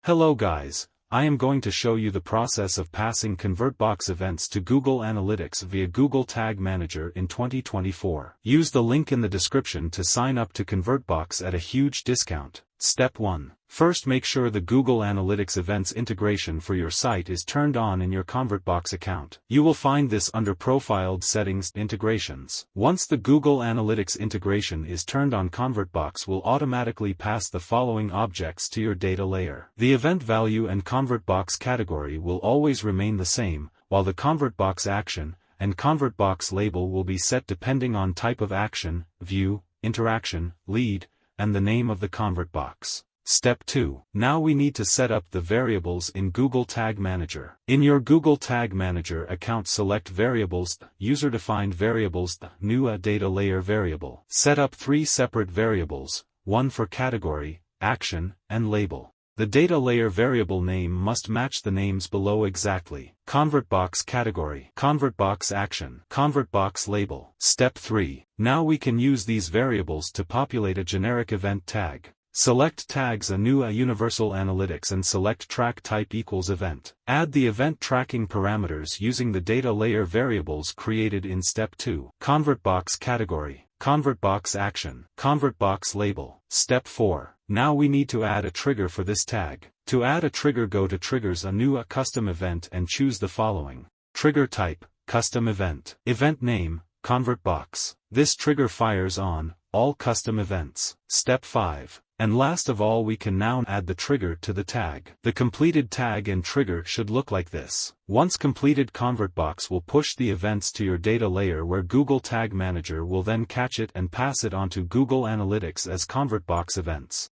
Hello guys, I am going to show you the process of passing ConvertBox events to Google Analytics via Google Tag Manager in 2024. Use the link in the description to sign up to ConvertBox at a huge discount. Step 1. First, make sure the Google Analytics events integration for your site is turned on in your ConvertBox account. You will find this under Profiled Settings Integrations. Once the Google Analytics integration is turned on, ConvertBox will automatically pass the following objects to your data layer. The event value and ConvertBox category will always remain the same, while the ConvertBox action and ConvertBox label will be set depending on type of action, view, interaction, lead, and the name of the ConvertBox. Step 2. Now we need to set up the variables in Google Tag Manager. In your Google Tag Manager account, select Variables, User-Defined Variables, New Data Layer Variable. Set up 3 separate variables, one for category, action, and label. The data layer variable name must match the names below exactly. ConvertBox category, ConvertBox action, ConvertBox label. Step 3. Now we can use these variables to populate a generic event tag. Select Tags, a new Universal Analytics, and select Track Type equals Event. Add the event tracking parameters using the data layer variables created in Step 2. ConvertBox category, ConvertBox action, ConvertBox label. Step 4. Now we need to add a trigger for this tag. To add a trigger, go to Triggers, a new custom event, and choose the following. Trigger type, custom event. Event name, ConvertBox. This trigger fires on all custom events. Step 5. And last of all, we can now add the trigger to the tag. The completed tag and trigger should look like this. Once completed, ConvertBox will push the events to your data layer, where Google Tag Manager will then catch it and pass it onto Google Analytics as ConvertBox events.